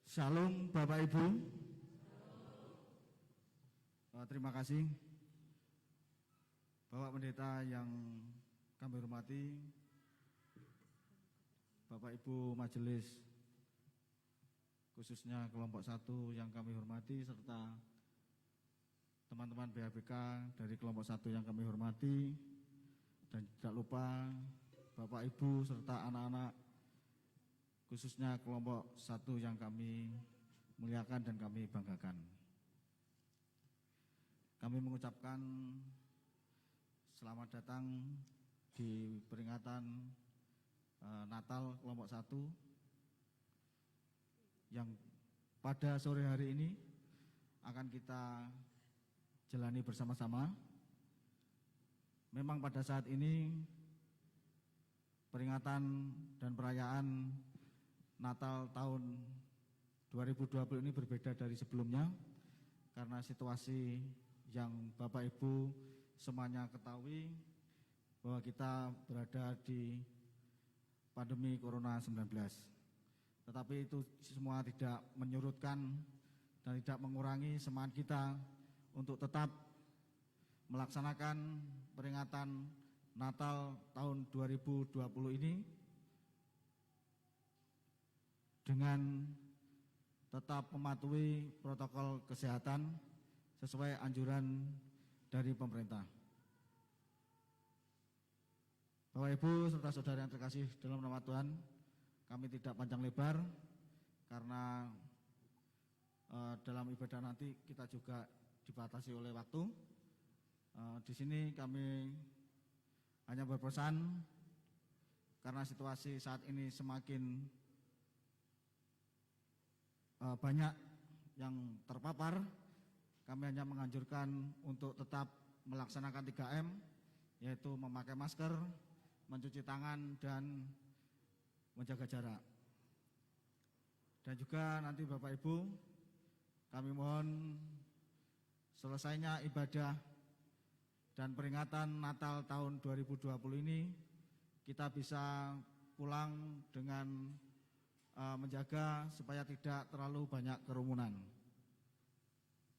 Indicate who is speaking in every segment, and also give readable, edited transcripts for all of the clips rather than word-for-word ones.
Speaker 1: Shalom Bapak Ibu. Terima kasih Bapak Pendeta yang kami hormati, Bapak Ibu Majelis khususnya kelompok 1 yang kami hormati, serta teman-teman BHBK dari kelompok 1 yang kami hormati, dan tidak lupa Bapak Ibu serta anak-anak khususnya kelompok 1 yang kami muliakan dan kami banggakan. Kami mengucapkan Selamat datang di peringatan Natal kelompok 1 yang pada sore hari ini akan kita jalani bersama-sama. Memang pada saat ini peringatan dan perayaan Natal tahun 2020 ini berbeda dari sebelumnya karena situasi yang Bapak Ibu semuanya ketahui bahwa kita berada di pandemi Corona 19. Tetapi itu semua tidak menyurutkan dan tidak mengurangi semangat kita untuk tetap melaksanakan peringatan Natal tahun 2020 ini dengan tetap mematuhi protokol kesehatan sesuai anjuran dari pemerintah. Bapak Ibu serta saudara yang terkasih dalam nama Tuhan, kami tidak panjang lebar karena dalam ibadah nanti kita juga dibatasi oleh waktu. Di sini kami hanya berpesan karena situasi saat ini semakin banyak yang terpapar. Kami hanya menganjurkan untuk tetap melaksanakan 3M, yaitu memakai masker, mencuci tangan, dan menjaga jarak. Dan juga nanti Bapak Ibu, kami mohon selesainya ibadah dan peringatan Natal tahun 2020 ini, kita bisa pulang dengan menjaga supaya tidak terlalu banyak kerumunan.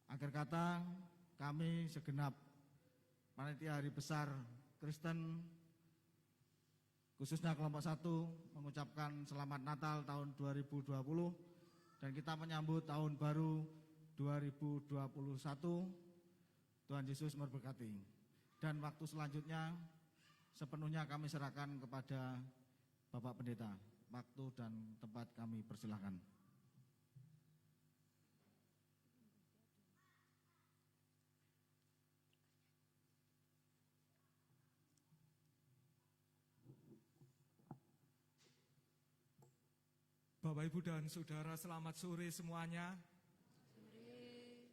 Speaker 1: Akhir kata, kami segenap panitia Hari Besar Kristen, khususnya kelompok 1, mengucapkan selamat Natal tahun 2020 dan kita menyambut tahun baru 2021. Tuhan Yesus memberkati. Dan waktu selanjutnya sepenuhnya kami serahkan kepada Bapak Pendeta. Waktu dan tempat kami persilahkan.
Speaker 2: Bapak, Ibu, dan Saudara, selamat sore semuanya.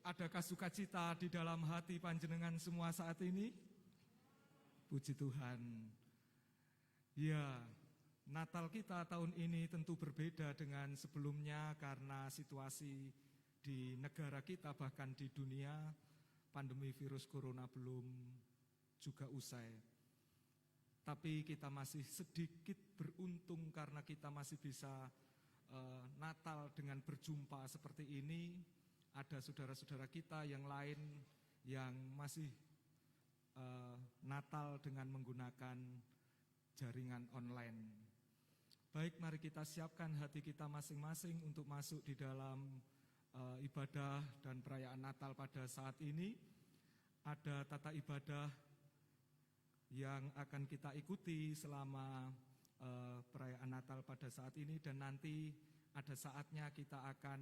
Speaker 2: Adakah sukacita di dalam hati panjenengan semua saat ini? Puji Tuhan. Ya, Natal kita tahun ini tentu berbeda dengan sebelumnya karena situasi di negara kita bahkan di dunia pandemi virus corona belum juga usai. Tapi kita masih sedikit beruntung karena kita masih bisa Natal dengan berjumpa seperti ini. Ada saudara-saudara kita yang lain yang masih Natal dengan menggunakan jaringan online. Baik, mari kita siapkan hati kita masing-masing untuk masuk di dalam ibadah dan perayaan Natal pada saat ini. Ada tata ibadah yang akan kita ikuti selama perayaan Natal pada saat ini, dan nanti ada saatnya kita akan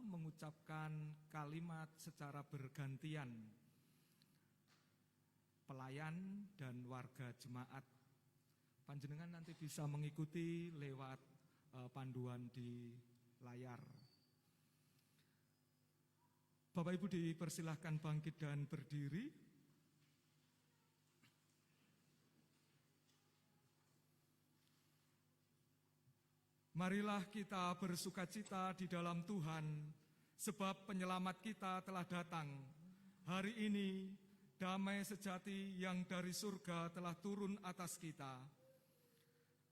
Speaker 2: mengucapkan kalimat secara bergantian, pelayan dan warga jemaat. Panjenengan nanti bisa mengikuti lewat panduan di layar. Bapak Ibu dipersilahkan bangkit dan berdiri. Marilah kita bersukacita di dalam Tuhan, sebab penyelamat kita telah datang. Hari ini, damai sejati yang dari surga telah turun atas kita.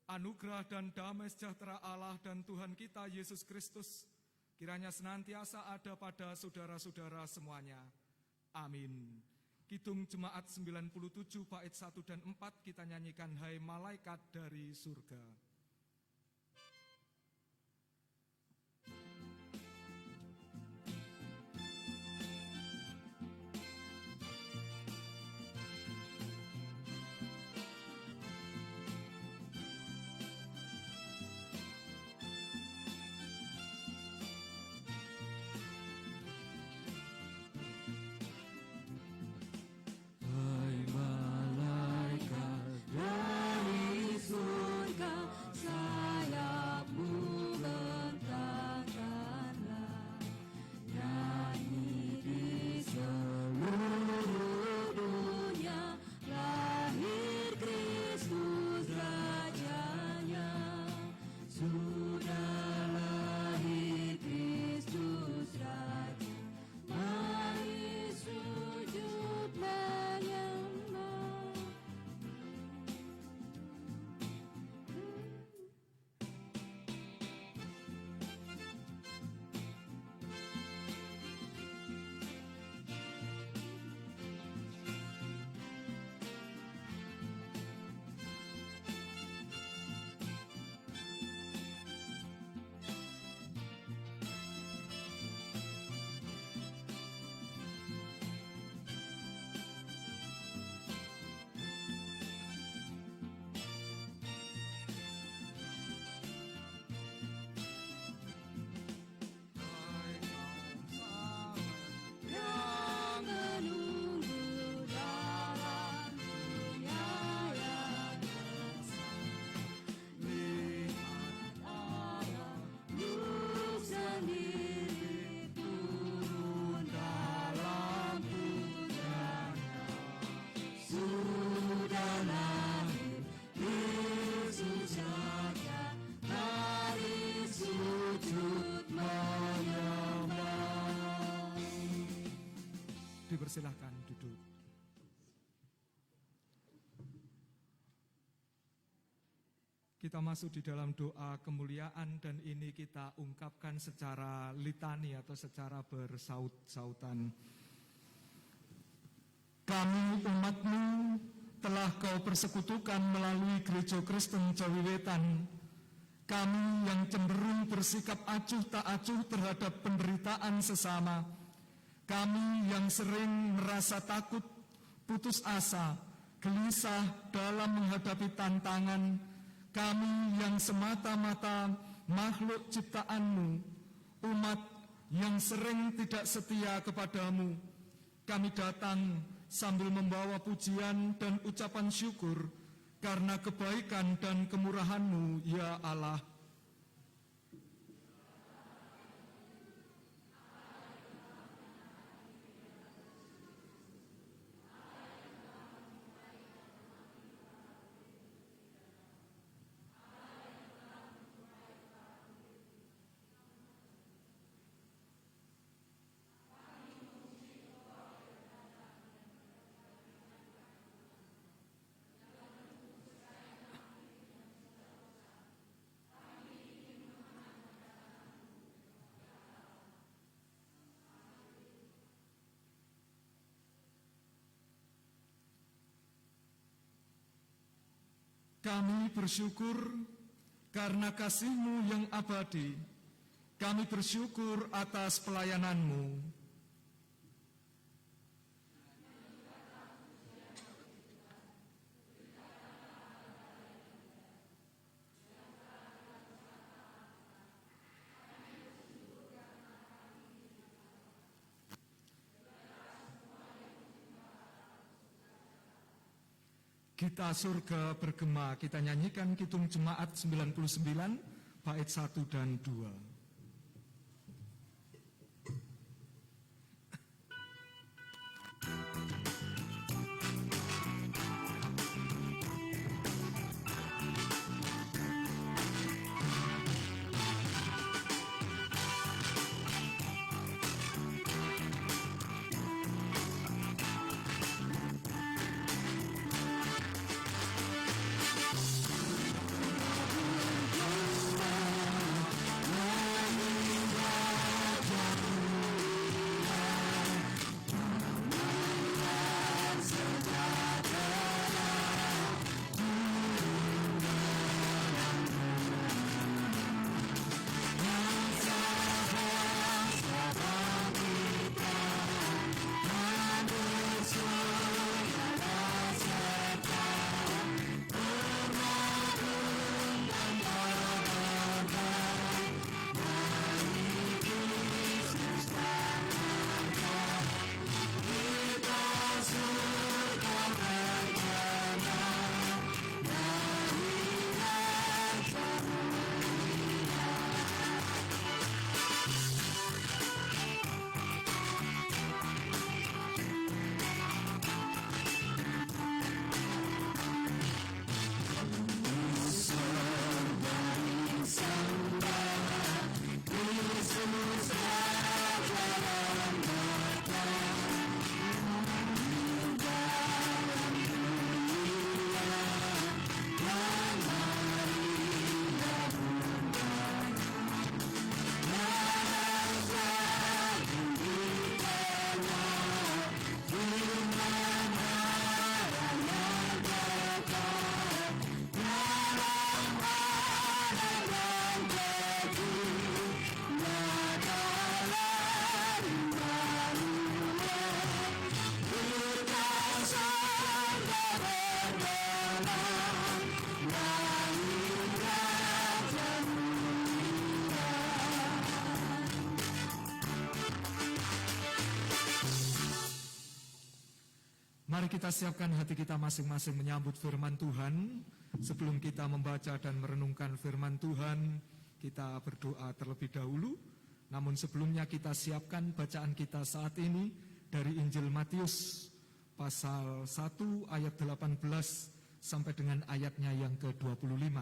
Speaker 2: Anugerah dan damai sejahtera Allah dan Tuhan kita Yesus Kristus kiranya senantiasa ada pada saudara-saudara semuanya. Amin. Kidung Jemaat 97 bait 1 dan 4 kita nyanyikan Hai Malaikat dari Surga. Hai dipersilahkan duduk. Kita masuk di dalam doa kemuliaan dan ini kita ungkapkan secara litani atau secara bersaut-sautan. Kami umat-Mu telah Kau persekutukan melalui Gereja Kristen Jawi Wetan. Kami yang cenderung bersikap acuh tak acuh terhadap penderitaan sesama. Kami yang sering merasa takut, putus asa, gelisah dalam menghadapi tantangan. Kami yang semata-mata makhluk ciptaan-Mu, umat yang sering tidak setia kepadamu. Kami datang sambil membawa pujian dan ucapan syukur karena kebaikan dan kemurahan-Mu, ya Allah. Kami bersyukur karena kasih-Mu yang abadi. Kami bersyukur atas pelayanan-Mu. Kita surga bergema, kita nyanyikan Kidung Jemaat 99, bait 1 dan 2. Mari kita siapkan hati kita masing-masing menyambut firman Tuhan. Sebelum kita membaca dan merenungkan firman Tuhan, kita berdoa terlebih dahulu. Namun sebelumnya kita siapkan bacaan kita saat ini dari Injil Matius pasal 1 ayat 18 sampai dengan ayatnya yang ke-25.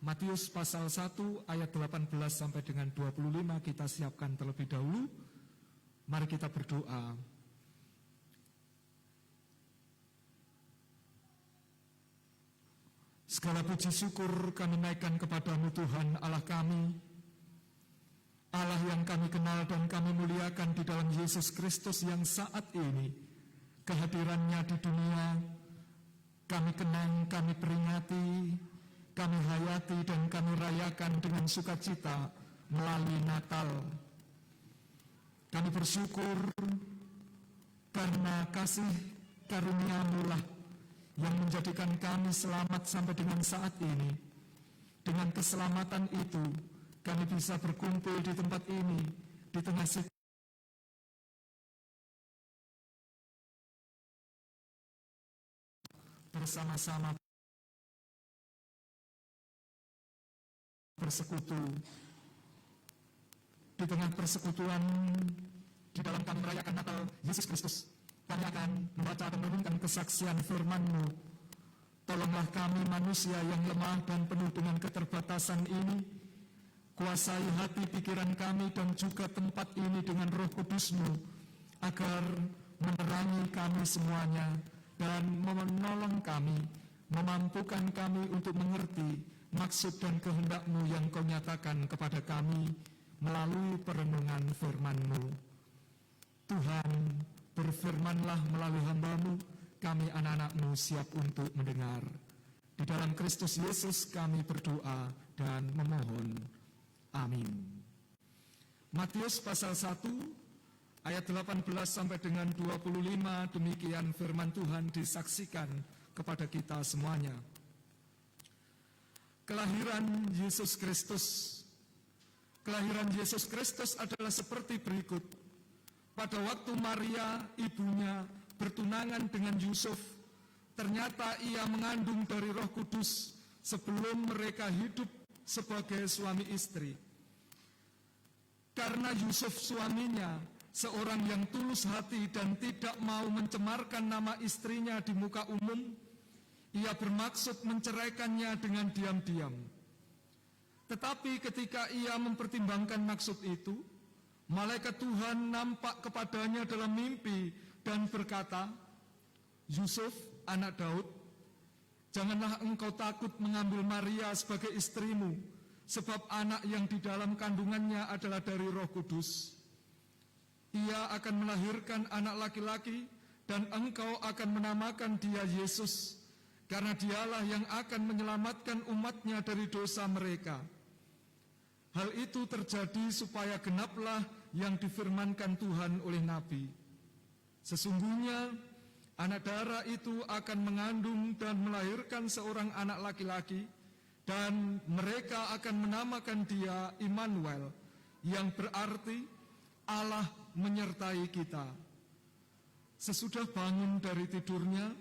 Speaker 2: Matius pasal 1 ayat 18 sampai dengan 25 kita siapkan terlebih dahulu. Mari kita berdoa. Segala puji syukur kami naikkan kepadamu Tuhan Allah kami, Allah yang kami kenal dan kami muliakan di dalam Yesus Kristus yang saat ini kehadirannya di dunia kami kenang, kami peringati, kami hayati dan kami rayakan dengan sukacita melalui Natal. Kami bersyukur karena kasih karunia-Mu lah yang menjadikan kami selamat sampai dengan saat ini. Dengan keselamatan itu, kami bisa berkumpul di tempat ini, di tengah bersama-sama bersekutu. Di tengah persekutuan, di dalam kami merayakan Natal Yesus Kristus, kami akan membaca dan merenungkan kesaksian firman-Mu. Tolonglah kami manusia yang lemah dan penuh dengan keterbatasan ini, kuasai hati pikiran kami dan juga tempat ini dengan Roh Kudus-Mu, agar menerangi kami semuanya dan menolong kami, memampukan kami untuk mengerti maksud dan kehendak-Mu yang Kau nyatakan kepada kami melalui perenungan firman-Mu. Tuhan, berfirmanlah melalui hamba-Mu, kami anak-anak-Mu siap untuk mendengar. Di dalam Kristus Yesus kami berdoa dan memohon. Amin. Matius pasal 1 ayat 18 sampai dengan 25, demikian firman Tuhan disaksikan kepada kita semuanya. Kelahiran Yesus Kristus. Kelahiran Yesus Kristus adalah seperti berikut. Pada waktu Maria, ibunya, bertunangan dengan Yusuf, ternyata ia mengandung dari Roh Kudus sebelum mereka hidup sebagai suami istri. Karena Yusuf suaminya, seorang yang tulus hati dan tidak mau mencemarkan nama istrinya di muka umum, ia bermaksud menceraikannya dengan diam-diam. Tetapi ketika ia mempertimbangkan maksud itu, malaikat Tuhan nampak kepadanya dalam mimpi dan berkata, "Yusuf, anak Daud, janganlah engkau takut mengambil Maria sebagai istrimu, sebab anak yang di dalam kandungannya adalah dari Roh Kudus. Ia akan melahirkan anak laki-laki dan engkau akan menamakan dia Yesus, karena dialah yang akan menyelamatkan umatnya dari dosa mereka." Hal itu terjadi supaya genaplah yang difirmankan Tuhan oleh Nabi. Sesungguhnya anak darah itu akan mengandung dan melahirkan seorang anak laki-laki, dan mereka akan menamakan dia Immanuel, yang berarti Allah menyertai kita. Sesudah bangun dari tidurnya,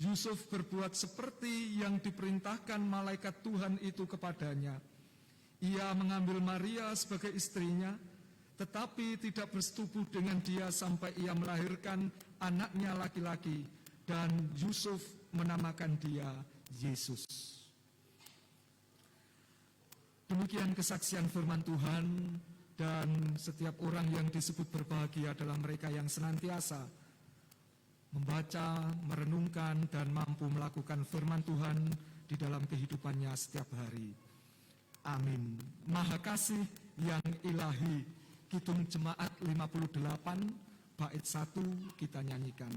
Speaker 2: Yusuf berbuat seperti yang diperintahkan malaikat Tuhan itu kepadanya. Ia mengambil Maria sebagai istrinya, tetapi tidak bersetubuh dengan dia sampai ia melahirkan anaknya laki-laki, dan Yusuf menamakan dia Yesus. Demikian kesaksian firman Tuhan, dan setiap orang yang disebut berbahagia adalah mereka yang senantiasa membaca, merenungkan, dan mampu melakukan firman Tuhan di dalam kehidupannya setiap hari. Amin. Maha kasih yang ilahi, Kidung Jemaat 58, bait 1 kita nyanyikan.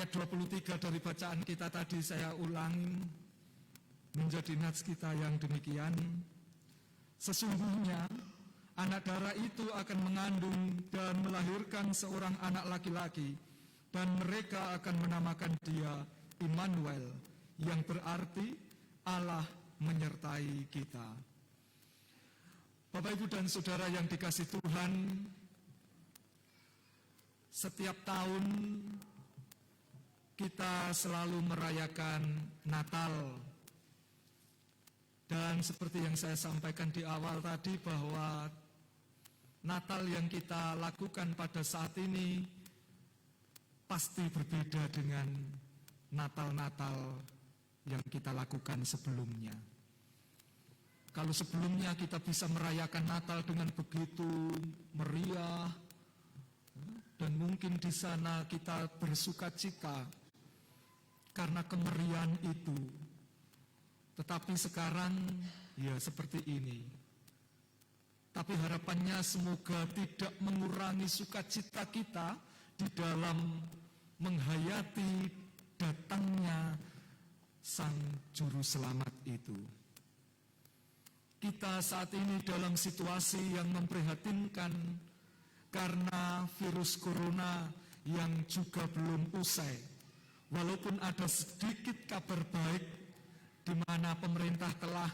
Speaker 2: ayat 23 dari bacaan kita tadi saya ulangi menjadi nats kita yang demikian. Sesungguhnya anak darah itu akan mengandung dan melahirkan seorang anak laki-laki, dan mereka akan menamakan dia Immanuel, yang berarti Allah menyertai kita. Bapak, Ibu, dan Saudara yang dikasihi Tuhan, setiap tahun kita selalu merayakan Natal. Dan seperti yang saya sampaikan di awal tadi, bahwa Natal yang kita lakukan pada saat ini pasti berbeda dengan Natal-Natal yang kita lakukan sebelumnya. Kalau sebelumnya kita bisa merayakan Natal dengan begitu meriah, dan mungkin di sana kita bersukacita karena kemeriahan itu. Tetapi sekarang ya seperti ini. Tapi harapannya semoga tidak mengurangi sukacita kita di dalam menghayati datangnya Sang Juru Selamat itu. Kita saat ini dalam situasi yang memprihatinkan karena virus corona yang juga belum usai. Walaupun ada sedikit kabar baik di mana pemerintah telah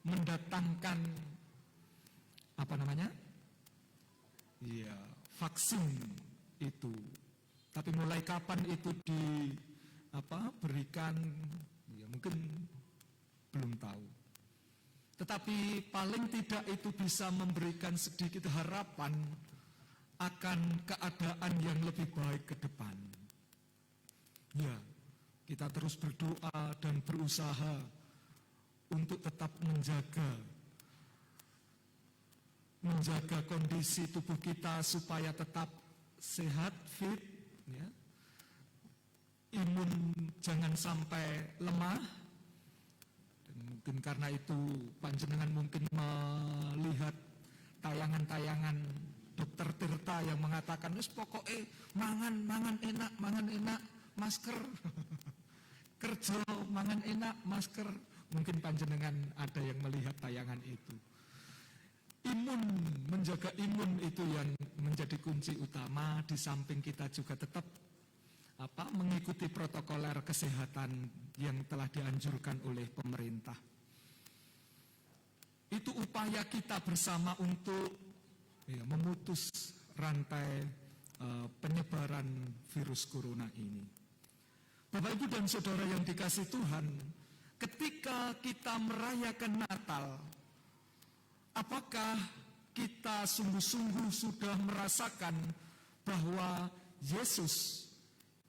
Speaker 2: mendatangkan vaksin itu. Tapi mulai kapan itu diberikan, ya mungkin belum tahu. Tetapi paling tidak itu bisa memberikan sedikit harapan akan keadaan yang lebih baik ke depan. Ya, kita terus berdoa dan berusaha untuk tetap menjaga kondisi tubuh kita supaya tetap sehat, fit, ya. Imun jangan sampai lemah. Dan mungkin karena itu panjenengan mungkin melihat tayangan-tayangan Dokter Tirta yang mengatakan, pokoknya mangan enak, masker. Kerja, mangan enak, masker. Mungkin panjenengan ada yang melihat tayangan itu. Menjaga imun itu yang menjadi kunci utama, di samping kita juga tetap mengikuti protokoler kesehatan yang telah dianjurkan oleh pemerintah. Itu upaya kita bersama untuk memutus rantai penyebaran virus corona ini. Bapak, Ibu, dan Saudara yang dikasihi Tuhan, ketika kita merayakan Natal, apakah kita sungguh-sungguh sudah merasakan bahwa Yesus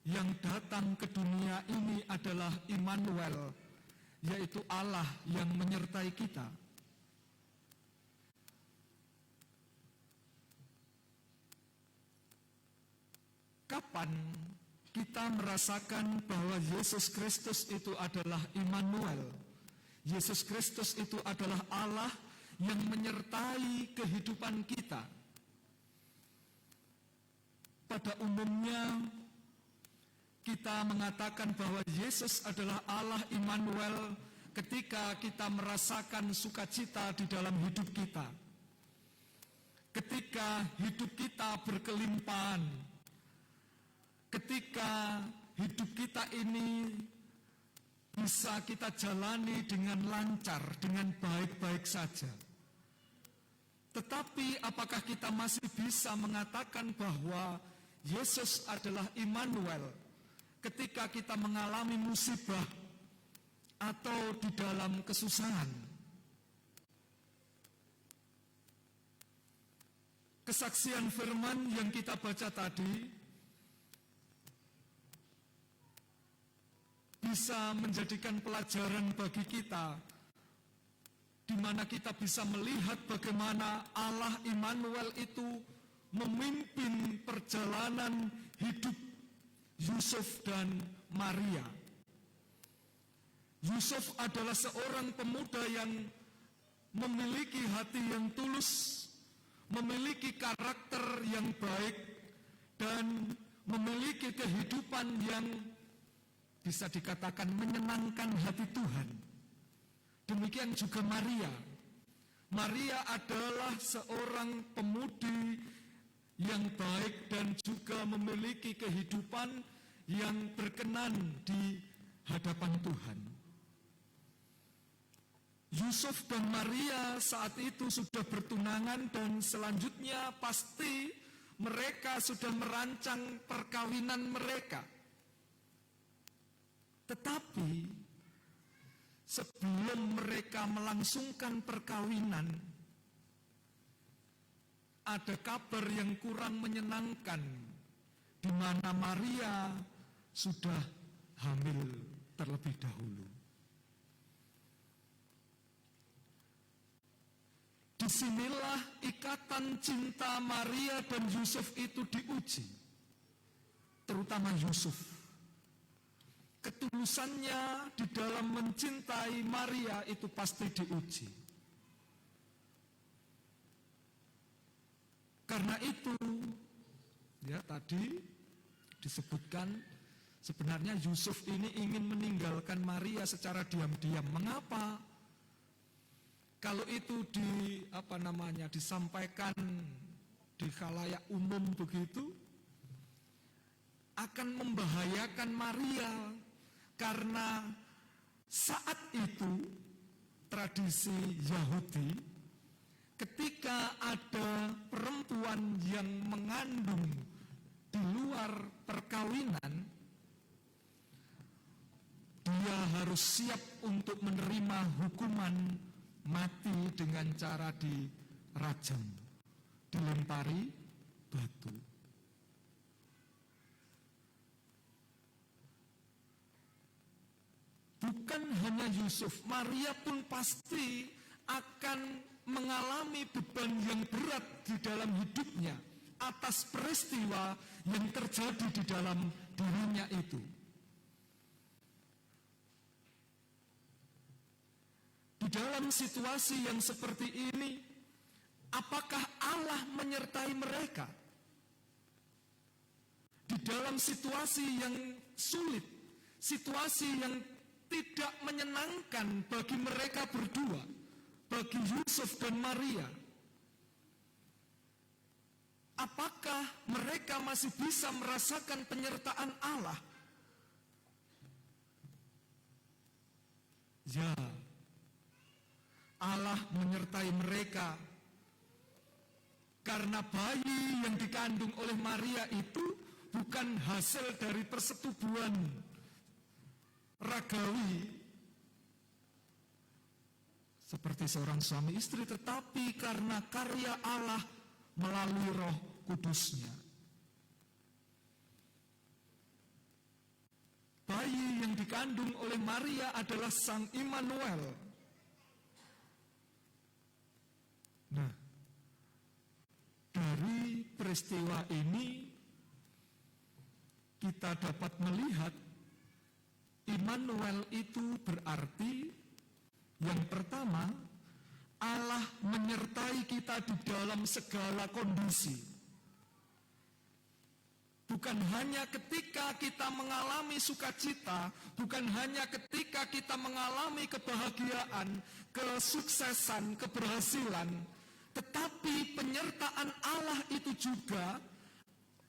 Speaker 2: yang datang ke dunia ini adalah Immanuel, yaitu Allah yang menyertai kita? Kapan kita merasakan bahwa Yesus Kristus itu adalah Immanuel? Yesus Kristus itu adalah Allah yang menyertai kehidupan kita. Pada umumnya kita mengatakan bahwa Yesus adalah Allah Immanuel ketika kita merasakan sukacita di dalam hidup kita. Ketika hidup kita berkelimpahan, ketika hidup kita ini bisa kita jalani dengan lancar, dengan baik-baik saja. Tetapi apakah kita masih bisa mengatakan bahwa Yesus adalah Immanuel ketika kita mengalami musibah atau di dalam kesusahan? Kesaksian firman yang kita baca tadi bisa menjadikan pelajaran bagi kita, di mana kita bisa melihat bagaimana Allah Immanuel itu memimpin perjalanan hidup Yusuf dan Maria. Yusuf adalah seorang pemuda yang memiliki hati yang tulus, memiliki karakter yang baik, dan memiliki kehidupan yang bisa dikatakan menyenangkan hati Tuhan. Demikian juga Maria. Maria adalah seorang pemudi yang baik dan juga memiliki kehidupan yang berkenan di hadapan Tuhan. Yusuf dan Maria saat itu sudah bertunangan dan selanjutnya pasti mereka sudah merancang perkawinan mereka. Tetapi sebelum mereka melangsungkan perkawinan, ada kabar yang kurang menyenangkan, di mana Maria sudah hamil terlebih dahulu. Disinilah ikatan cinta Maria dan Yusuf itu diuji, terutama Yusuf. Ketulusannya di dalam mencintai Maria itu pasti diuji. Karena itu, ya tadi disebutkan sebenarnya Yusuf ini ingin meninggalkan Maria secara diam-diam. Mengapa? Kalau itu disampaikan di khalayak umum begitu, akan membahayakan Maria. Karena saat itu tradisi Yahudi, ketika ada perempuan yang mengandung di luar perkawinan, dia harus siap untuk menerima hukuman mati dengan cara dirajam, dilempari batu. Bukan hanya Yusuf, Maria pun pasti akan mengalami beban yang berat di dalam hidupnya atas peristiwa yang terjadi di dalam dirinya itu. Di dalam situasi yang seperti ini, apakah Allah menyertai mereka? Di dalam situasi yang sulit, situasi yang tidak menyenangkan bagi mereka berdua, bagi Yusuf dan Maria, apakah mereka masih bisa merasakan penyertaan Allah? Ya, Allah menyertai mereka karena bayi yang dikandung oleh Maria itu bukan hasil dari persetubuhan ragawi seperti seorang suami istri, tetapi karena karya Allah melalui Roh Kudus-Nya. Bayi yang dikandung oleh Maria adalah Sang Immanuel. Nah, dari peristiwa ini kita dapat melihat Immanuel itu berarti yang pertama, Allah menyertai kita di dalam segala kondisi. Bukan hanya ketika kita mengalami sukacita, bukan hanya ketika kita mengalami kebahagiaan, kesuksesan, keberhasilan, tetapi penyertaan Allah itu juga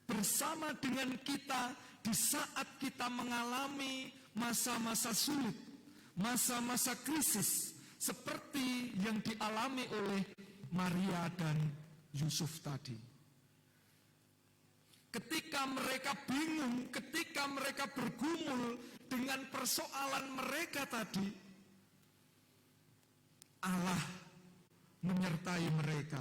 Speaker 2: bersama dengan kita di saat kita mengalami masa-masa sulit, masa-masa krisis, seperti yang dialami oleh Maria dan Yusuf tadi. Ketika mereka bingung, ketika mereka bergumul dengan persoalan mereka tadi, Allah menyertai mereka.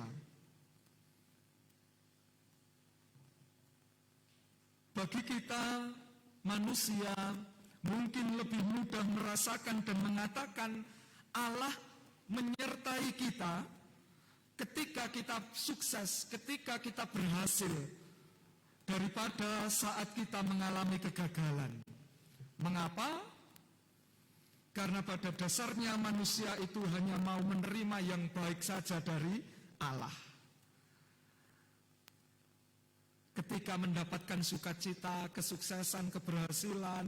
Speaker 2: Bagi kita manusia mungkin lebih mudah merasakan dan mengatakan Allah menyertai kita ketika kita sukses, ketika kita berhasil, daripada saat kita mengalami kegagalan. Mengapa? Karena pada dasarnya manusia itu hanya mau menerima yang baik saja dari Allah. Ketika mendapatkan sukacita, kesuksesan, keberhasilan,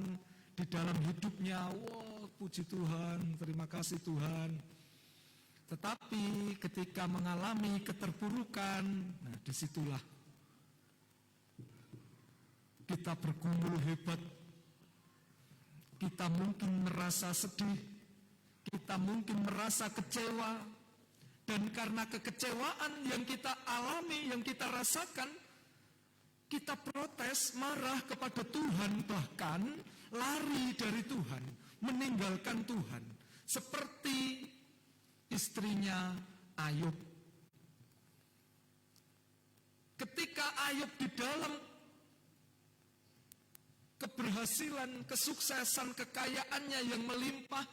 Speaker 2: di dalam hidupnya, puji Tuhan, terima kasih Tuhan. Tetapi ketika mengalami keterpurukan, nah disitulah kita bergumul hebat. Kita mungkin merasa sedih, kita mungkin merasa kecewa, dan karena kekecewaan yang kita alami, yang kita rasakan, kita protes, marah kepada Tuhan, bahkan lari dari Tuhan, meninggalkan Tuhan. Seperti istrinya Ayub. Ketika Ayub di dalam keberhasilan, kesuksesan, kekayaannya yang melimpah,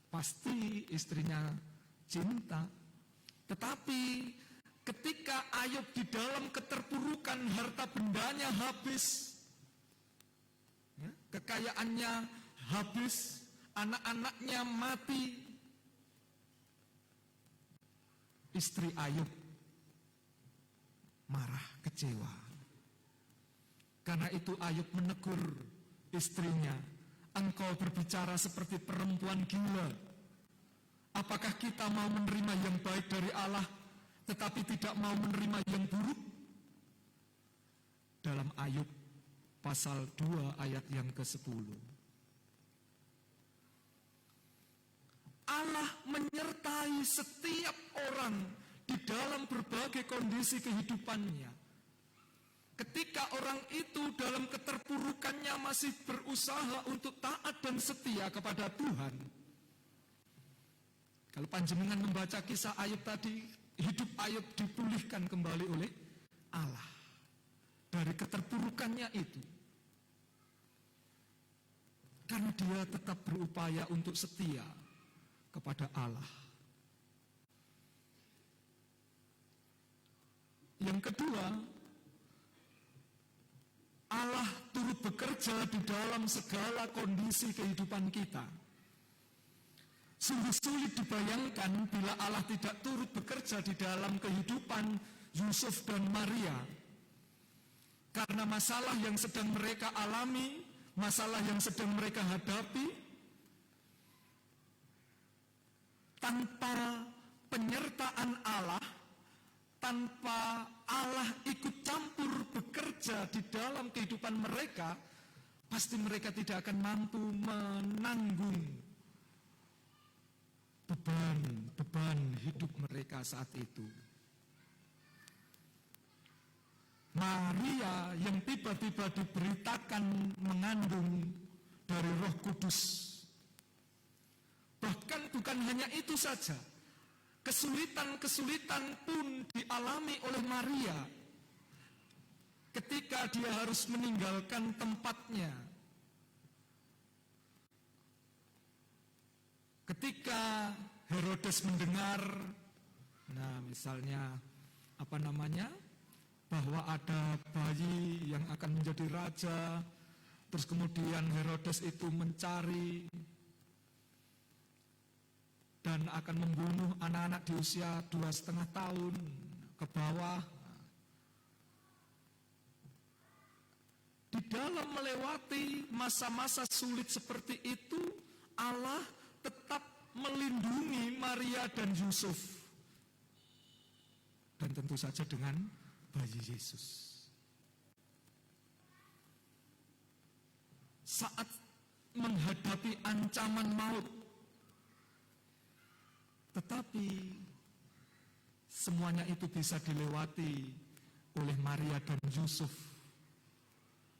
Speaker 2: pasti istrinya cinta. Tetapi ketika Ayub di dalam keterpurukan, harta bendanya habis, kekayaannya habis, anak-anaknya mati, istri Ayub marah, kecewa. Karena itu Ayub menegur istrinya, "Engkau berbicara seperti perempuan gila. Apakah kita mau menerima yang baik dari Allah, tetapi tidak mau menerima yang buruk?" Dalam Ayub pasal 2 ayat yang ke-10. Allah menyertai setiap orang di dalam berbagai kondisi kehidupannya. Ketika orang itu dalam keterpurukannya masih berusaha untuk taat dan setia kepada Tuhan. Kalau panjenengan membaca kisah Ayub tadi, hidup Ayub dipulihkan kembali oleh Allah dari keterpurukannya itu. Karena dia tetap berupaya untuk setia kepada Allah. Yang kedua, Allah turut bekerja di dalam segala kondisi kehidupan kita. Sungguh sulit dibayangkan bila Allah tidak turut bekerja di dalam kehidupan Yusuf dan Maria. Karena masalah yang sedang mereka alami, masalah yang sedang mereka hadapi, tanpa penyertaan Allah, tanpa Allah ikut campur bekerja di dalam kehidupan mereka, pasti mereka tidak akan mampu menanggung beban hidup mereka saat itu. Maria yang tiba-tiba diberitakan mengandung dari Roh Kudus. Bahkan bukan hanya itu saja, kesulitan-kesulitan pun dialami oleh Maria ketika dia harus meninggalkan tempatnya. Ketika Herodes mendengar, misalnya bahwa ada bayi yang akan menjadi raja, terus kemudian Herodes itu mencari dan akan membunuh anak-anak di usia 2,5 tahun ke bawah. Di dalam melewati masa-masa sulit seperti itu, Allah tetap melindungi Maria dan Yusuf. Dan tentu saja dengan bayi Yesus. Saat menghadapi ancaman maut, tetapi semuanya itu bisa dilewati oleh Maria dan Yusuf.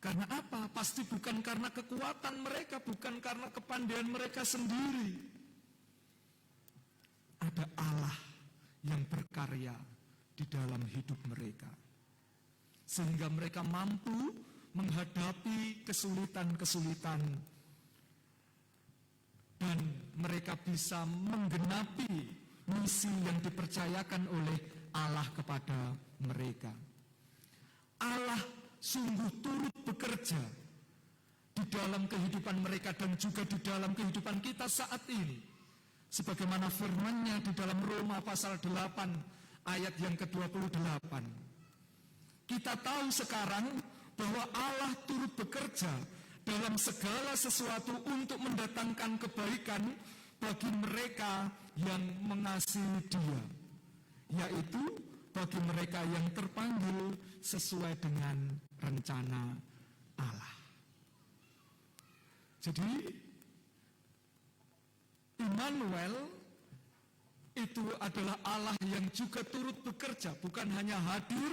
Speaker 2: Karena apa? Pasti bukan karena kekuatan mereka, bukan karena kepandaian mereka sendiri. Ada Allah yang berkarya di dalam hidup mereka. Sehingga mereka mampu menghadapi kesulitan-kesulitan. Dan mereka bisa menggenapi misi yang dipercayakan oleh Allah kepada mereka. Allah sungguh turut bekerja di dalam kehidupan mereka dan juga di dalam kehidupan kita saat ini. Sebagaimana firman-Nya di dalam Roma pasal 8 ayat yang ke-28. Kita tahu sekarang bahwa Allah turut bekerja dalam segala sesuatu untuk mendatangkan kebaikan bagi mereka yang mengasihi Dia, yaitu bagi mereka yang terpanggil sesuai dengan rencana Allah. Jadi Immanuel itu adalah Allah yang juga turut bekerja, bukan hanya hadir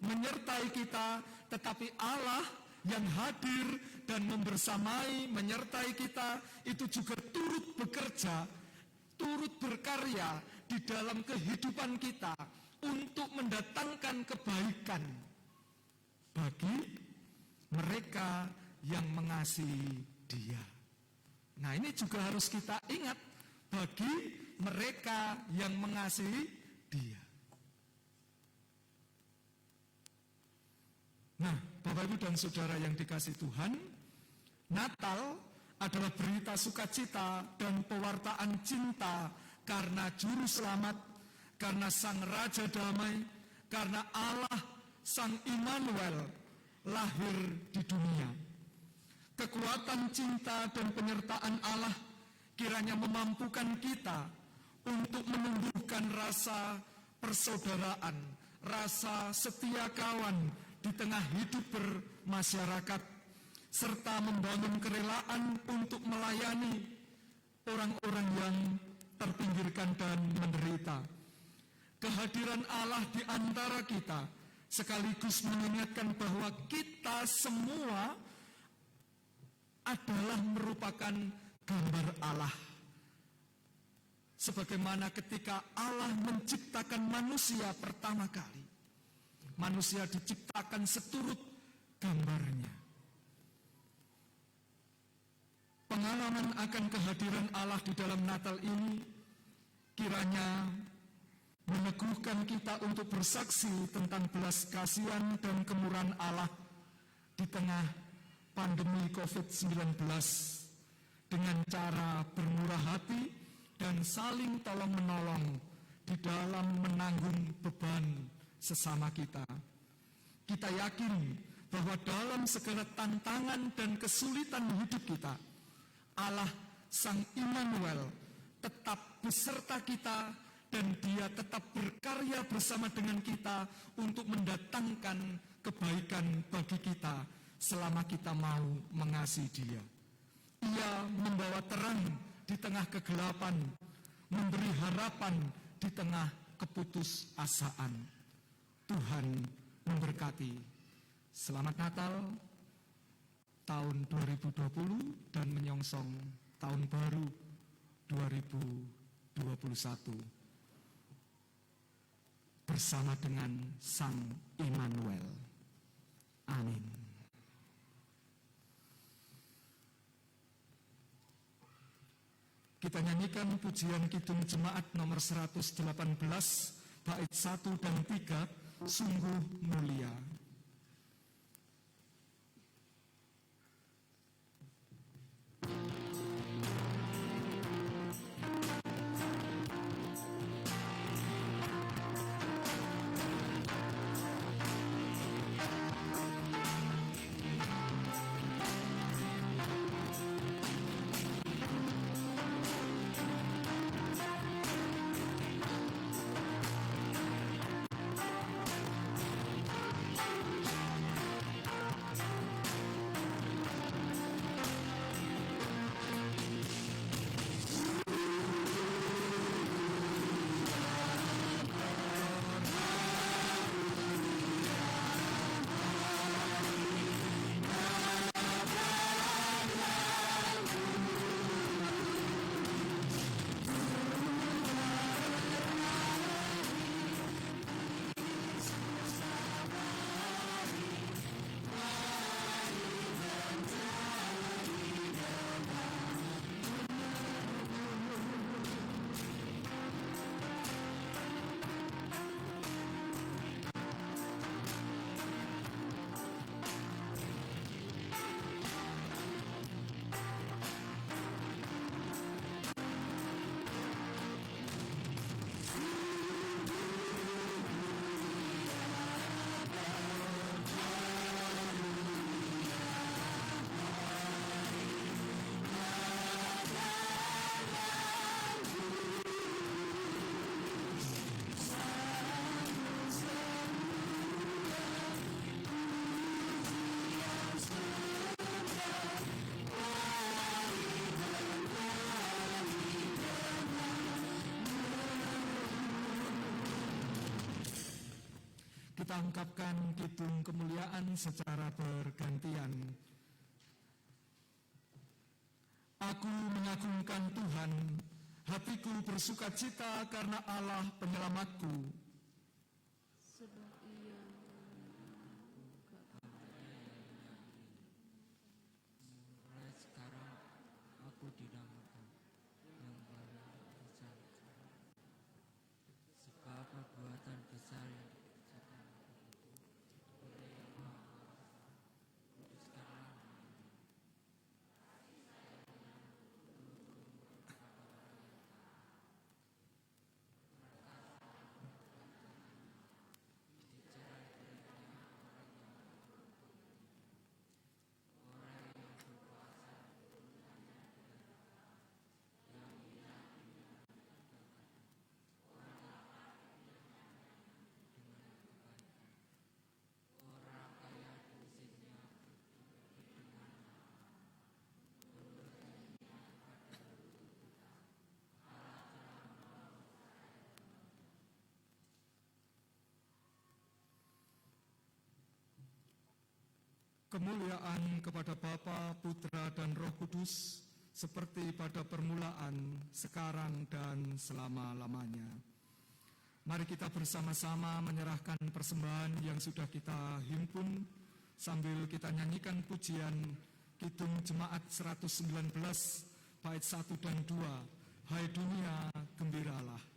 Speaker 2: menyertai kita, tetapi Allah yang hadir dan membersamai, menyertai kita, itu juga turut bekerja, turut berkarya di dalam kehidupan kita untuk mendatangkan kebaikan bagi mereka yang mengasihi Dia. Nah, ini juga harus kita ingat, bagi mereka yang mengasihi Dia. Nah, Bapak Ibu dan Saudara yang dikasihi Tuhan, Natal adalah berita sukacita dan pewartaan cinta karena Juru Selamat, karena Sang Raja Damai, karena Allah Sang Immanuel lahir di dunia. Kekuatan cinta dan penyertaan Allah kiranya memampukan kita untuk menumbuhkan rasa persaudaraan, rasa setia kawan di tengah hidup bermasyarakat, serta membangun kerelaan untuk melayani orang-orang yang terpinggirkan dan menderita. Kehadiran Allah di antara kita sekaligus mengingatkan bahwa kita semua adalah merupakan gambar Allah. Sebagaimana ketika Allah menciptakan manusia pertama kali, manusia diciptakan seturut gambarnya. Pengalaman akan kehadiran Allah di dalam Natal ini kiranya meneguhkan kita untuk bersaksi tentang belas kasihan dan kemurahan Allah di tengah pandemi COVID-19 dengan cara bermurah hati dan saling tolong-menolong di dalam menanggung beban sesama kita. Kita yakin bahwa dalam segala tantangan dan kesulitan hidup kita, Allah Sang Immanuel tetap beserta kita dan Dia tetap berkarya bersama dengan kita untuk mendatangkan kebaikan bagi kita selama kita mau mengasihi Dia. Ia membawa terang di tengah kegelapan, memberi harapan di tengah keputusasaan. Tuhan memberkati. Selamat Natal tahun 2020 dan menyongsong tahun baru 2021 bersama dengan Sang Immanuel. Amin. Kita nyanyikan pujian Kidung Jemaat nomor 118, bait 1 dan 3, Sungguh Mulia. kita ungkapkan kidung kemuliaan secara bergantian. Aku mengagungkan Tuhan, hatiku bersukacita karena Allah penyelamatku.
Speaker 3: Sebab Ia
Speaker 4: mulai sekarang aku dinamakan yang paling besar, sebab perbuatan besar yang dikerjakan oleh Yang Maha kuduskanlah
Speaker 2: Kemuliaan kepada Bapa, Putra, dan Roh Kudus, seperti pada permulaan, sekarang, dan selama-lamanya. Mari kita bersama-sama menyerahkan persembahan yang sudah kita himpun, sambil kita nyanyikan pujian Kidung Jemaat 119, bait 1 dan 2, Hai dunia, gembiralah.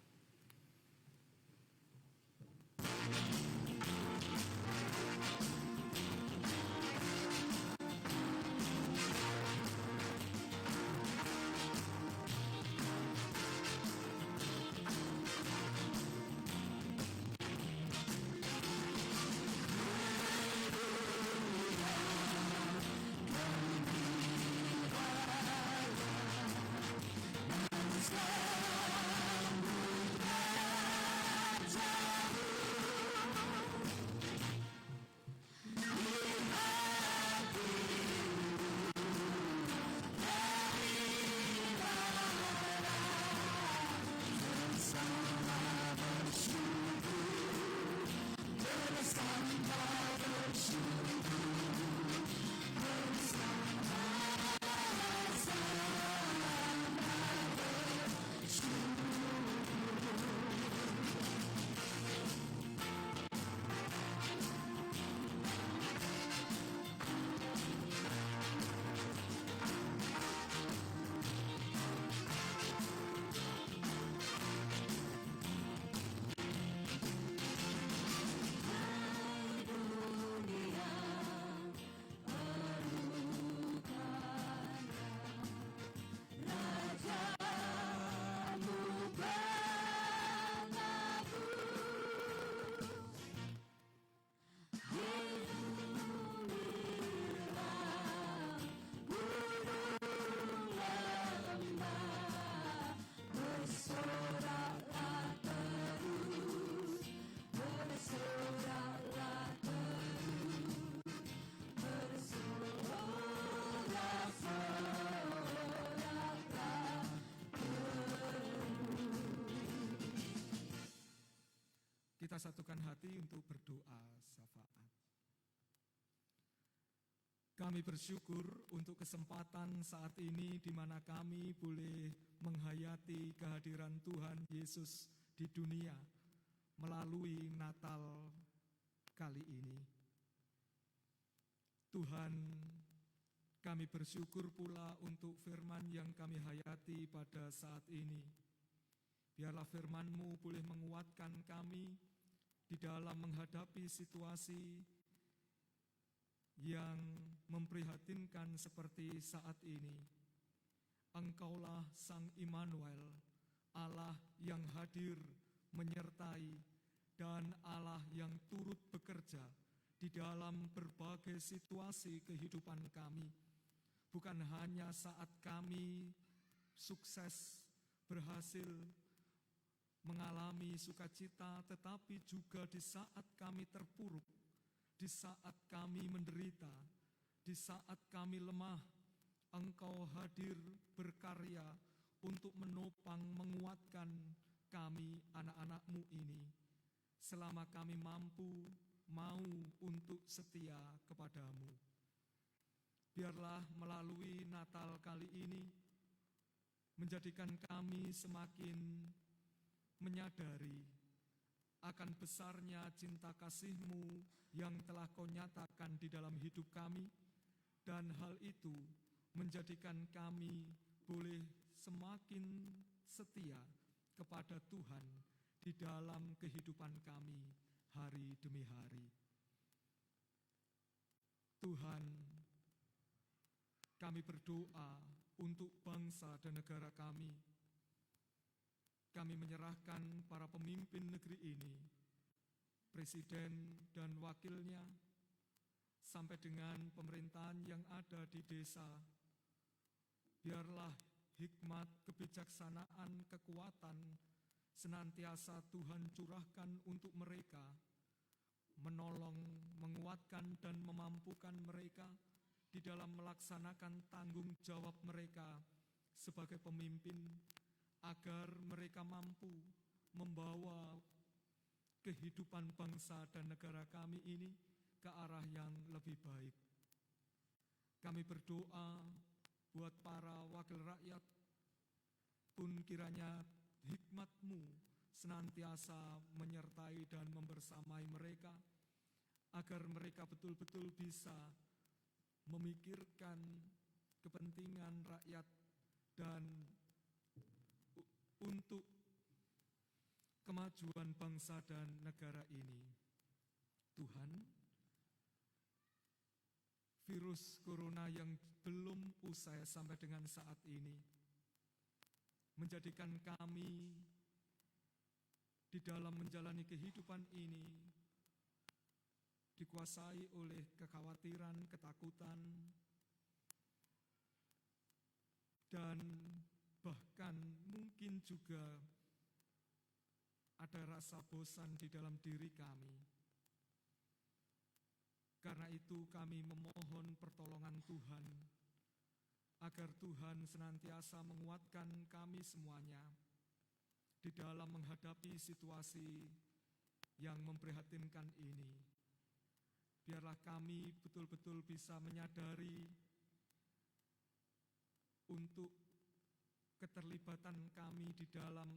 Speaker 2: Kita satukan hati untuk berdoa syafaat. Kami bersyukur untuk kesempatan saat ini di mana kami boleh menghayati kehadiran Tuhan Yesus di dunia melalui Natal kali ini. Tuhan, kami bersyukur pula untuk firman yang kami hayati pada saat ini. Biarlah firman-Mu boleh menguatkan kami di dalam menghadapi situasi yang memprihatinkan seperti saat ini. Engkaulah Sang Immanuel, Allah yang hadir menyertai dan Allah yang turut bekerja di dalam berbagai situasi kehidupan kami. Bukan hanya saat kami sukses, berhasil, mengalami sukacita, tetapi juga di saat kami terpuruk, di saat kami menderita, di saat kami lemah, Engkau hadir berkarya untuk menopang, menguatkan kami anak-anak-Mu ini. Selama kami mampu mau untuk setia kepadamu. Biarlah melalui Natal kali ini menjadikan kami semakin menyadari akan besarnya cinta kasih-Mu yang telah Kau nyatakan di dalam hidup kami, dan hal itu menjadikan kami boleh semakin setia kepada Tuhan di dalam kehidupan kami hari demi hari. Tuhan, kami berdoa untuk bangsa dan negara kami. Kami menyerahkan para pemimpin negeri ini, presiden dan wakilnya, sampai dengan pemerintahan yang ada di desa. Biarlah hikmat, kebijaksanaan, kekuatan senantiasa Tuhan curahkan untuk mereka, menolong, menguatkan, dan memampukan mereka di dalam melaksanakan tanggung jawab mereka sebagai pemimpin, agar mereka mampu membawa kehidupan bangsa dan negara kami ini ke arah yang lebih baik. Kami berdoa buat para wakil rakyat, pun kiranya hikmat-Mu senantiasa menyertai dan membersamai mereka, agar mereka betul-betul bisa memikirkan kepentingan rakyat dan untuk kemajuan bangsa dan negara ini. Tuhan, virus corona yang belum usai sampai dengan saat ini menjadikan kami di dalam menjalani kehidupan ini dikuasai oleh kekhawatiran, ketakutan, dan bahkan mungkin juga ada rasa bosan di dalam diri kami. Karena itu kami memohon pertolongan Tuhan, agar Tuhan senantiasa menguatkan kami semuanya di dalam menghadapi situasi yang memprihatinkan ini. Biarlah kami betul-betul bisa menyadari untuk keterlibatan kami di dalam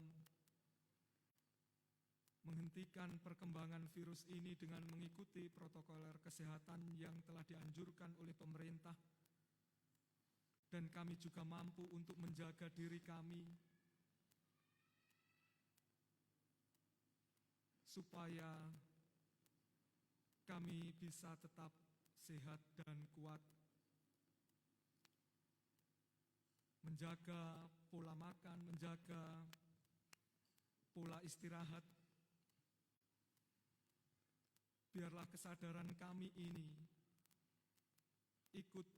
Speaker 2: menghentikan perkembangan virus ini dengan mengikuti protokol kesehatan yang telah dianjurkan oleh pemerintah, dan kami juga mampu untuk menjaga diri kami supaya kami bisa tetap sehat dan kuat, menjaga pola makan, menjaga pola istirahat. Biarlah kesadaran kami ini ikut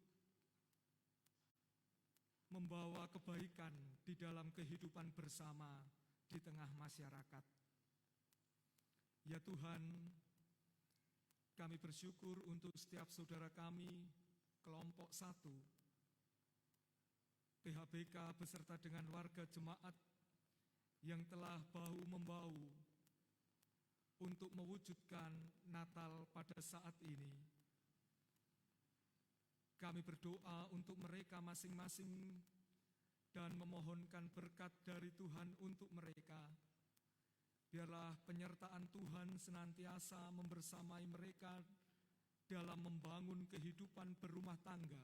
Speaker 2: membawa kebaikan di dalam kehidupan bersama di tengah masyarakat. Ya Tuhan, kami bersyukur untuk setiap saudara kami, kelompok 1, PHBK beserta dengan warga jemaat yang telah bahu-membahu untuk mewujudkan Natal pada saat ini. Kami berdoa untuk mereka masing-masing dan memohonkan berkat dari Tuhan untuk mereka. Biarlah penyertaan Tuhan senantiasa membersamai mereka dalam membangun kehidupan berumah tangga,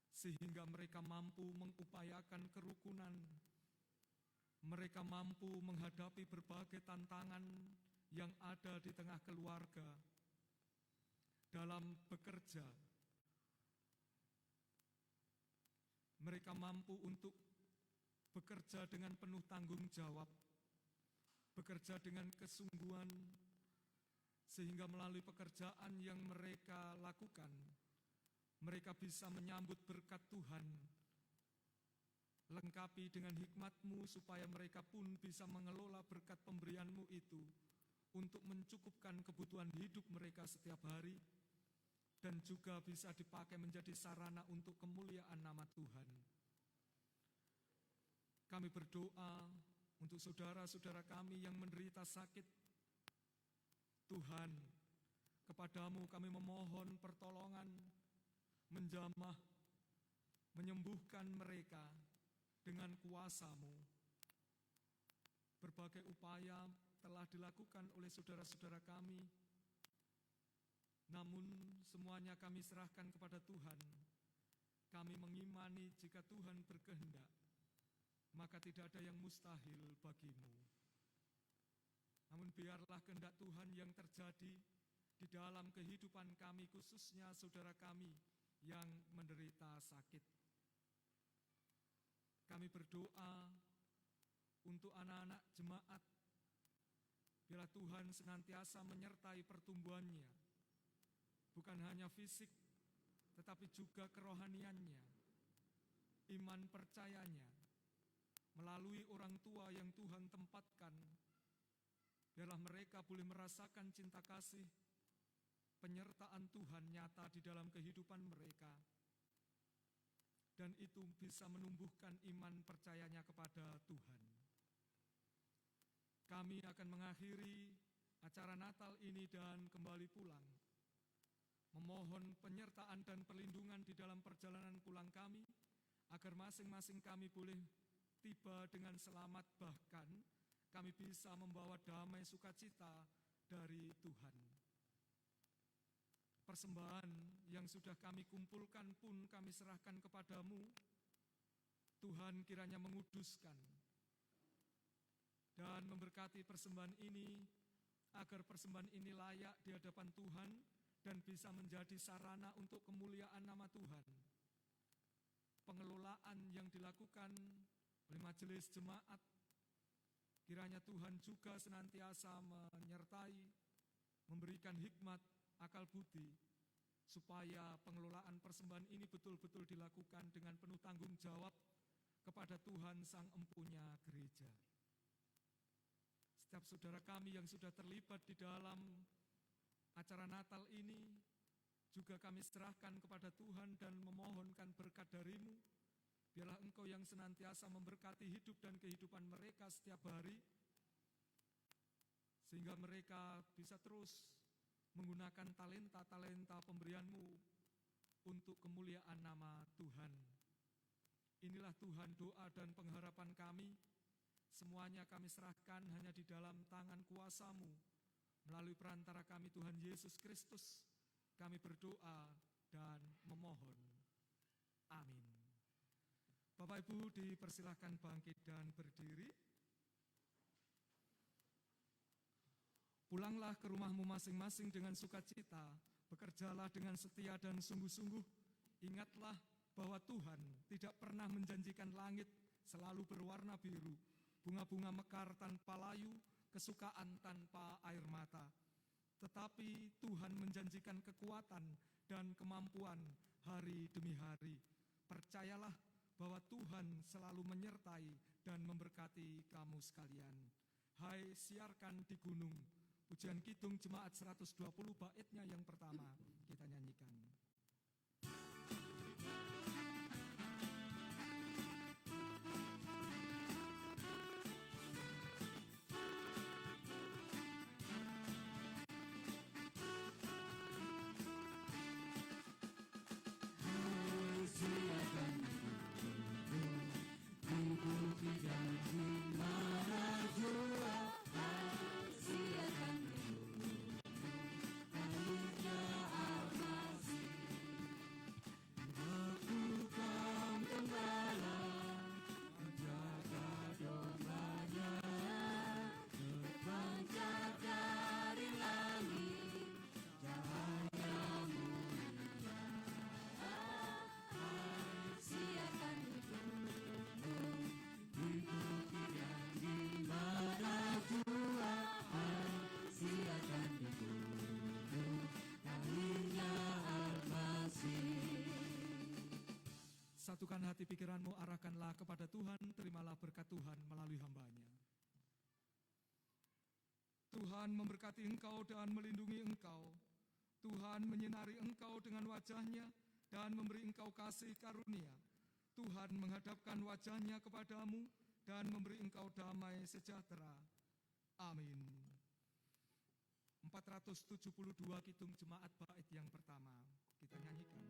Speaker 2: sehingga mereka mampu mengupayakan kerukunan. Mereka mampu menghadapi berbagai tantangan yang ada di tengah keluarga, dalam bekerja. Mereka mampu untuk bekerja dengan penuh tanggung jawab, bekerja dengan kesungguhan, sehingga melalui pekerjaan yang mereka lakukan, mereka bisa menyambut berkat Tuhan, lengkapi dengan hikmat-Mu supaya mereka pun bisa mengelola berkat pemberian-Mu itu untuk mencukupkan kebutuhan hidup mereka setiap hari, dan juga bisa dipakai menjadi sarana untuk kemuliaan nama Tuhan. Kami berdoa untuk saudara-saudara kami yang menderita sakit. Tuhan, Kepadamu kami memohon pertolongan, menjamah, menyembuhkan mereka dengan kuasa-Mu. Berbagai upaya telah dilakukan oleh saudara-saudara kami, namun semuanya kami serahkan kepada Tuhan. Kami mengimani jika Tuhan berkehendak, maka tidak ada yang mustahil bagi-Mu. Namun biarlah kehendak Tuhan yang terjadi di dalam kehidupan kami, khususnya saudara kami yang menderita sakit. Kami berdoa untuk anak-anak jemaat, biarlah Tuhan senantiasa menyertai pertumbuhannya, bukan hanya fisik, tetapi juga kerohaniannya, iman percayanya, melalui orang tua yang Tuhan tempatkan. Biarlah mereka boleh merasakan cinta kasih, penyertaan Tuhan nyata di dalam kehidupan mereka, dan itu bisa menumbuhkan iman percayanya kepada Tuhan. Kami akan mengakhiri acara Natal ini dan kembali pulang, memohon penyertaan dan perlindungan di dalam perjalanan pulang kami, agar masing-masing kami boleh tiba dengan selamat, bahkan kami bisa membawa damai sukacita dari Tuhan. Persembahan yang sudah kami kumpulkan pun kami serahkan kepadamu. Tuhan kiranya menguduskan dan memberkati persembahan ini, agar persembahan ini layak di hadapan Tuhan dan bisa menjadi sarana untuk kemuliaan nama Tuhan. Pengelolaan yang dilakukan oleh majelis jemaat, kiranya Tuhan juga senantiasa menyertai, memberikan hikmat, akal budi, supaya pengelolaan persembahan ini betul-betul dilakukan dengan penuh tanggung jawab kepada Tuhan Sang Empunya Gereja. Setiap saudara kami yang sudah terlibat di dalam acara Natal ini, juga kami serahkan kepada Tuhan dan memohonkan berkat dari-Mu. Biarlah Engkau yang senantiasa memberkati hidup dan kehidupan mereka setiap hari, sehingga mereka bisa terus menggunakan talenta-talenta pemberian-Mu untuk kemuliaan nama Tuhan. Inilah Tuhan doa dan pengharapan kami. Semuanya kami serahkan hanya di dalam tangan kuasa-Mu. Melalui perantara kami Tuhan Yesus Kristus, kami berdoa dan memohon. Amin. Bapak Ibu dipersilahkan bangkit dan berdiri. Pulanglah ke rumahmu masing-masing dengan sukacita, bekerjalah dengan setia dan sungguh-sungguh. Ingatlah bahwa Tuhan tidak pernah menjanjikan langit selalu berwarna biru, bunga-bunga mekar tanpa layu, kesukaan tanpa air mata. Tetapi Tuhan menjanjikan kekuatan dan kemampuan hari demi hari. Percayalah bahwa Tuhan selalu menyertai dan memberkati kamu sekalian. Hai, siarkan di gunung. Pujian Kidung Jemaat 120 baitnya yang pertama kita nyanyikan. Satukan hati pikiranmu, arahkanlah kepada Tuhan, terimalah berkat Tuhan melalui hamba-Nya. Tuhan memberkati engkau dan melindungi engkau. Tuhan menyinari engkau dengan wajah-Nya dan memberi engkau kasih karunia. Tuhan menghadapkan wajah-Nya kepadamu dan memberi engkau damai sejahtera. Amin. 472 Kidung Jemaat Bait yang pertama. Kita nyanyikan.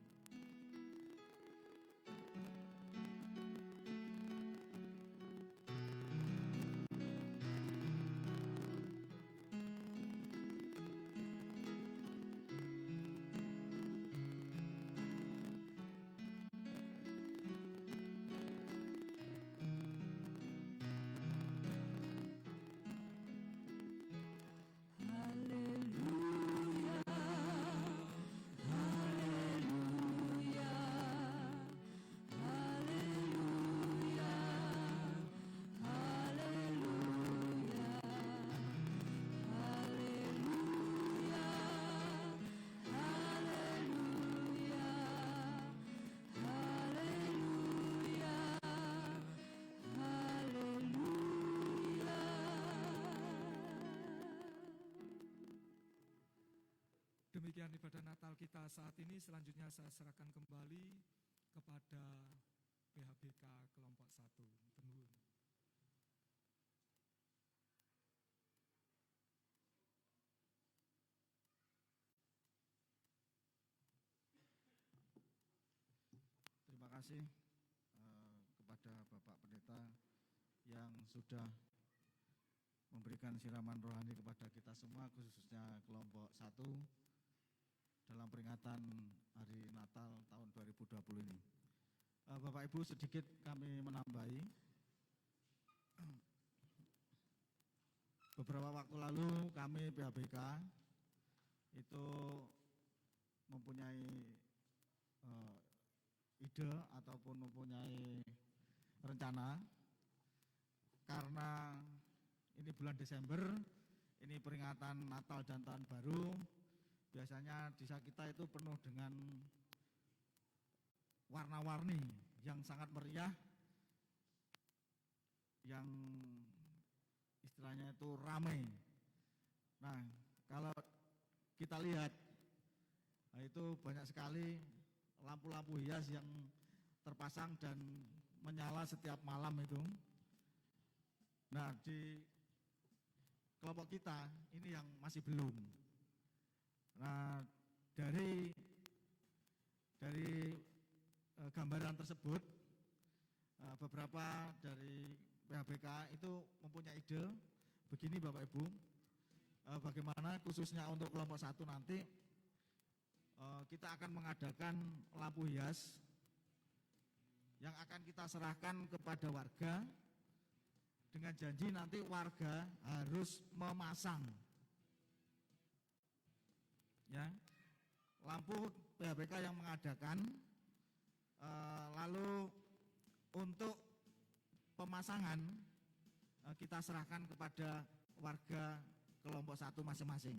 Speaker 2: Demikian ibadah Natal kita saat ini. Selanjutnya saya serahkan kembali kepada PHBK kelompok 1. Penuhun.
Speaker 1: Terima kasih kepada Bapak Pendeta yang sudah memberikan siraman rohani kepada kita semua, khususnya kelompok 1 dalam peringatan Hari Natal tahun 2020 ini. Bapak Ibu, sedikit kami menambahi. Beberapa waktu lalu kami PHBK itu mempunyai ide ataupun mempunyai rencana, karena ini bulan Desember, ini peringatan Natal dan Tahun Baru. Biasanya desa kita itu penuh dengan warna-warni yang sangat meriah, yang istilahnya itu ramai. Nah, kalau kita lihat, nah itu banyak sekali lampu-lampu hias yang terpasang dan menyala setiap malam itu. Nah, di kelompok kita ini yang masih belum. Nah, dari gambaran tersebut, beberapa dari PHBK itu mempunyai ide begini Bapak Ibu, bagaimana khususnya untuk kelompok 1 nanti kita akan mengadakan lampu hias yang akan kita serahkan kepada warga dengan janji nanti warga harus memasang ya lampu PHBK yang mengadakan. Lalu untuk pemasangan kita serahkan kepada warga kelompok 1 masing-masing.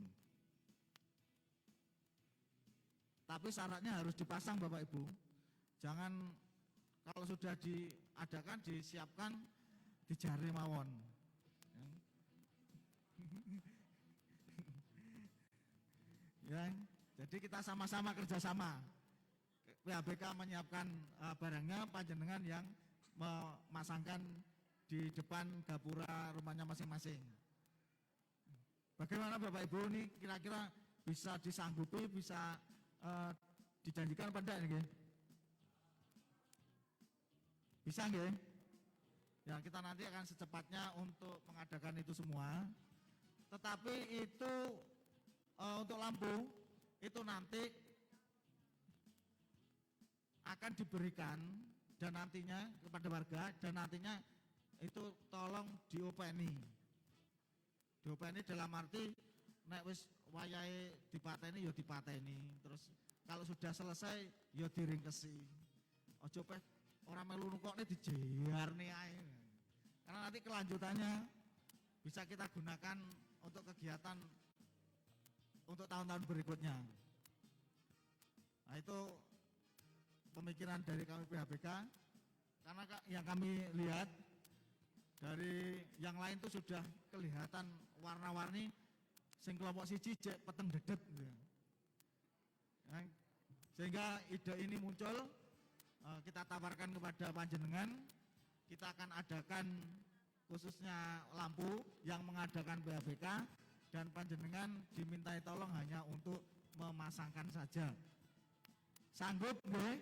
Speaker 1: Tapi syaratnya harus dipasang Bapak Ibu. Jangan kalau sudah diadakan, disiapkan, dijari mawon. Ya, jadi kita sama-sama kerjasama. PHBK menyiapkan barangnya, panjenengan yang memasangkan di depan gapura rumahnya masing-masing. Bagaimana Bapak Ibu ini kira-kira bisa disanggupi, bisa dijanjikan pada ini? Bisa nggih? Ya, kita nanti akan secepatnya untuk mengadakan itu semua. Tetapi itu untuk lampu itu nanti akan diberikan dan nantinya kepada warga, dan nantinya itu tolong diopeni. Diopeni dalam arti nek wis wayahe dipateni ya dipateni. Terus kalau sudah selesai ya diringkesi. Aja peh ora melu nukokne dijearne ae. Karena nanti kelanjutannya bisa kita gunakan untuk kegiatan untuk tahun-tahun berikutnya. Nah, itu pemikiran dari kami PHBK, karena yang kami lihat dari yang lain itu sudah kelihatan warna-warni, sing kelompok siji jek peteng dedet gitu. Ya, sehingga ide ini muncul, kita tawarkan kepada panjenengan, kita akan adakan khususnya lampu yang mengadakan PHBK dan panjenengan dimintai tolong hanya untuk memasangkan saja. Sanggup nggih?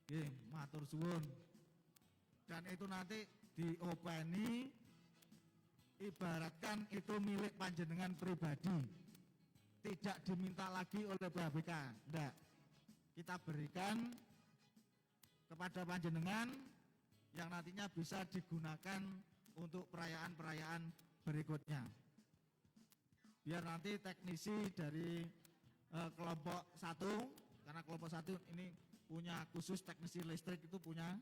Speaker 1: Nggih, matur suwun. Dan itu nanti diopeni, ibaratkan itu milik panjenengan pribadi, tidak diminta lagi oleh BHBK, enggak. Kita berikan kepada panjenengan yang nantinya bisa digunakan untuk perayaan-perayaan berikutnya. Biar nanti teknisi dari kelompok 1, karena kelompok 1 ini punya khusus teknisi listrik itu punya,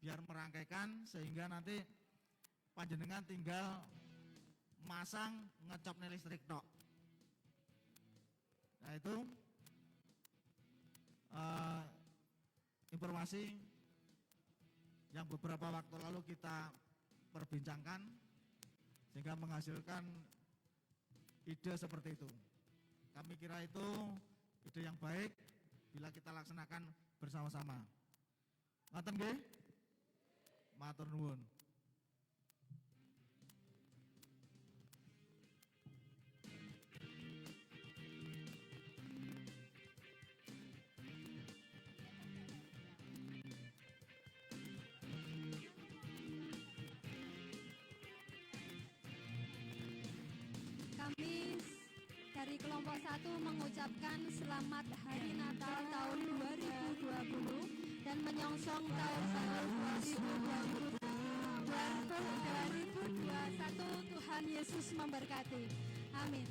Speaker 1: biar merangkaikan sehingga nanti panjenengan tinggal masang ngecopnya listrik tok. Nah itu informasi yang beberapa waktu lalu kita perbincangkan sehingga menghasilkan ide seperti itu. Kami kira itu ide yang baik bila kita laksanakan bersama-sama. Ngoten nggih? Matur nuwun.
Speaker 3: Kami dari kelompok 1 mengucapkan selamat Hari Natal tahun 2020 dan menyongsong tahun baru 2021. Tuhan Yesus memberkati. Amin.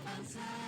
Speaker 5: Bangsa